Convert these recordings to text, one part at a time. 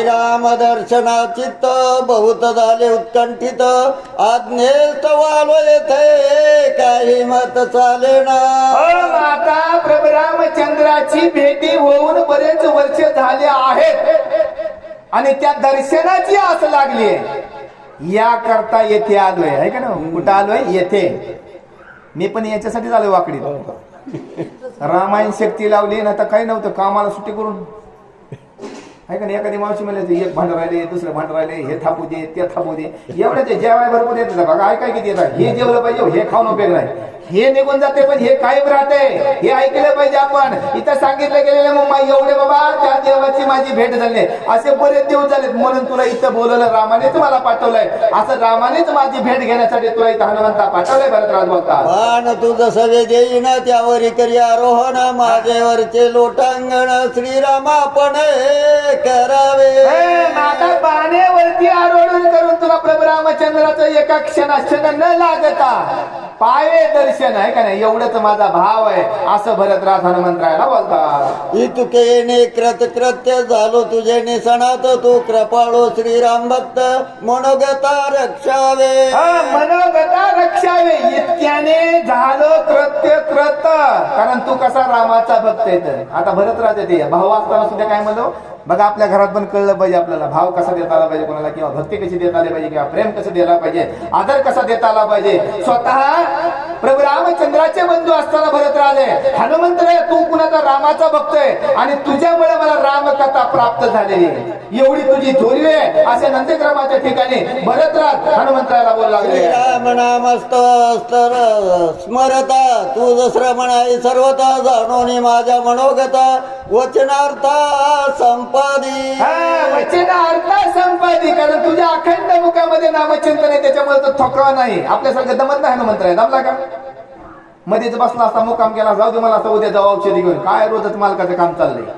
श्रीराम दर्शनाचित्त बहुत झाले उत्कंठित आज्ञेत वालो येथे काही मत चालेना. आता प्रभू रामचंद्राची भेटी होऊन बरेच वर्ष झाले आहेत आणि त्या दर्शनाची आस लागली या करता येथे आलोय आहे का ना. कुठं आलोय येथे. मी पण याच्यासाठी आलोय वाकडीत. रामायण शक्ती लावली ना आता काही नव्हतं कामाला सुट्टी करून आहे का नाही. एखादी मावशी म्हणले एक भांड राहिले दुसरं भांड राहिले हे थापू दे ते थापू दे एवढ्याच जेवाय भरपूर येतात बघा. काय किती येतात हे जेवलं पाहिजे हे खाऊन उपयोग नाही. हे निघून जाते पण हे कायम राहते हे ऐकलं पाहिजे आपण. इथं सांगितलं गेलेलं मग एवढे बाबा त्या देवाची माझी भेट झाली असे बरेच दिवस झालेत म्हणून तुला इथं बोलवलं रामानेच मला पाठवलंय. असं रामानेच माझी भेट घेण्यासाठी तुला इथं हनुमंता पाठवलंय. भरतराज बोलतात बाण तुझ सवे देईन त्यावरी करी आरोहण माझ्यावरचे लोटांगण श्रीराम आपण करावे. आता बाणेवरती आरोहण करून तुला प्रभू रामचंद्राचं एका क्षण न लागता पाये दर्शन आहे का नाही एवढंच माझा भाव आहे असं भरतराज हनुमंतरायाला बोलतात. इतुकेने कृतकृत्य झालो तुझे निसणात तू कृपाळो श्रीराम भक्त मनोगता रक्षावे. मनोगता रक्षावे इतक्याने झालो कृत्य कृत. कारण तू कसा रामाचा भक्त आहे. तर आता भरतराज येते भाऊ असताना सुद्धा काय म्हणलो बघा आपल्या घरात पण कळलं पाहिजे आपल्याला भाव कसा देता आला पाहिजे कोणाला किंवा भक्ती कशी देता आली पाहिजे किंवा प्रेम कसं द्यायला पाहिजे आदर कसा देता आला पाहिजे. स्वतः प्रभू रामचंद्राचे बंधू असताना भरतराज आहे हनुमंतराय तू कुणाचा रामाचा भक्त आहे आणि तुझ्यामुळे मला रामकथा प्राप्त झालेली आहे एवढी तुझी थोरी आहे असे नंदग्रामाच्या ठिकाणी भरतराज हनुमंतरायाला बोलू लागले. राम नामस्त स्मरता तुझ श्रवण आहे सर्वता जाणून माझ्या मनोगता वचनार्था संपादी. वचनार्थ संपादी कारण तुझ्या अखंड मुखामध्ये नामचिंतन आहे त्याच्यामुळे तो थकवा नाही. आपल्यासारखं दमत नाही हनुमंतराय दमला का मध्येच बसला असता मुक्काम केला जाऊ दे मला असं उद्या जाऊ औषधी घेऊन काय रोजच मालकाचं काम चाललंय.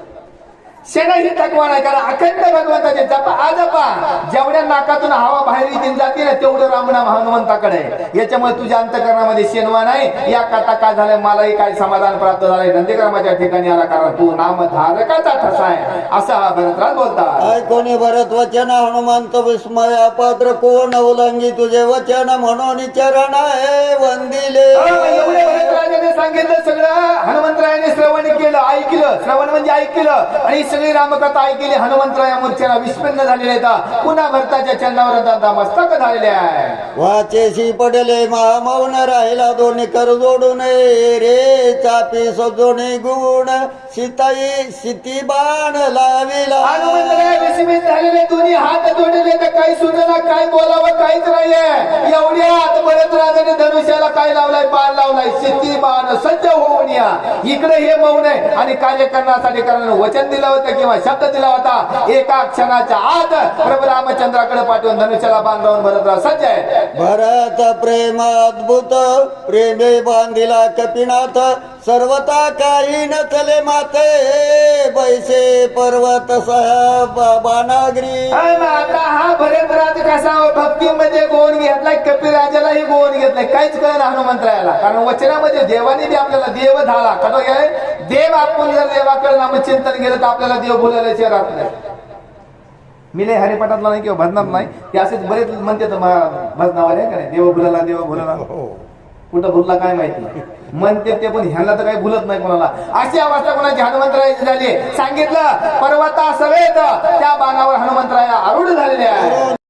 शेणाही थकवा नाही कारण अखंड भगवंताचे जपा आजपा जेवढ्या नाकातून हवा बाहेर येऊन जाते ना तेवढं रामनाम हनुमंताकडे आहे. याच्यामुळे तुझ्या अंतकरणामध्ये शेणवा नाही. या कथा काय झालंय मलाही काय समाधान प्राप्त झालंय नंदीग्रामाच्या ठिकाणी आला कारण तू नामधारकाचा ठसा आहे असं हा भरतराज बोलतात. ऐकोनी भरत वचन हनुमंत विस्मया पात्र कोण उल्लंघी तुझे वचन म्हणून चरण वंदिले. एवढे भरतराजाने सांगितलं सगळं हनुमंतरायाने श्रवण केलं ऐकलं. श्रवण म्हणजे ऐकलं आणि सगळी रामकथा ऐकली. हनुमंतराया मूर्छेला विस्पन्न झालेले आहेत. पुन्हा भरताच्या चरणावर मस्तक झालेले आहे. वाचेशी पडले महामौन राहिला दोन्ही कर जोडून रे चापी सजोने गुण सीताई सिती बाण लाविला. हनुमंतराया विस्मित झालेले दोन्ही हात जोडले तर काही सुचना काय बोलावं काहीच नाहीये. एवढ्या हात भरतराजाने धनुष्याला काय लावलाय बाण लावलाय सिती बाण सज्ज होऊन या. इकडे हे मौन आहे आणि कार्य करण्यासाठी कारण वचन दिलं होतं किंवा शब्द दिला होता. एका क्षणाच्या आत प्रभू रामचंद्राकडे पाठवून धनुष्याला बाण लावून भरतराज सज्ज आहे. भरत प्रेम अद्भुत प्रेमे बांधिला कपिनाथ सर्वता काही नचले माते बैसे पर्वत बाणागरी. आता हा भरतराज कसा भक्तीमध्ये गोवन घेतलाय कपिराजालाही गोवन घेतलाय काहीच कळलं हनुमंतरायाला. कारण वचनामध्ये देवाने बी आपल्याला देव झाला कसा गेलाय देव. आपण जर देवाकडे नामचिंतन केलं तर आपल्याला देव बोलायला राहत नाही. मी नाही हरिपाठातला नाही किंवा भजनात नाही ते असेच बरेच म्हणते भजनावर आहे का नाही देव भुलला देव भुलला कुठं भुलला काय माहिती म्हणते ते पण ह्यांना तर काही भुलत नाही कोणाला. अशी अवस्था कोणाची हनुमंतरायाची झाली. सांगितलं पर्वता सवेत त्या बाणावर हनुमंतराया आरूढ झालेले आहे.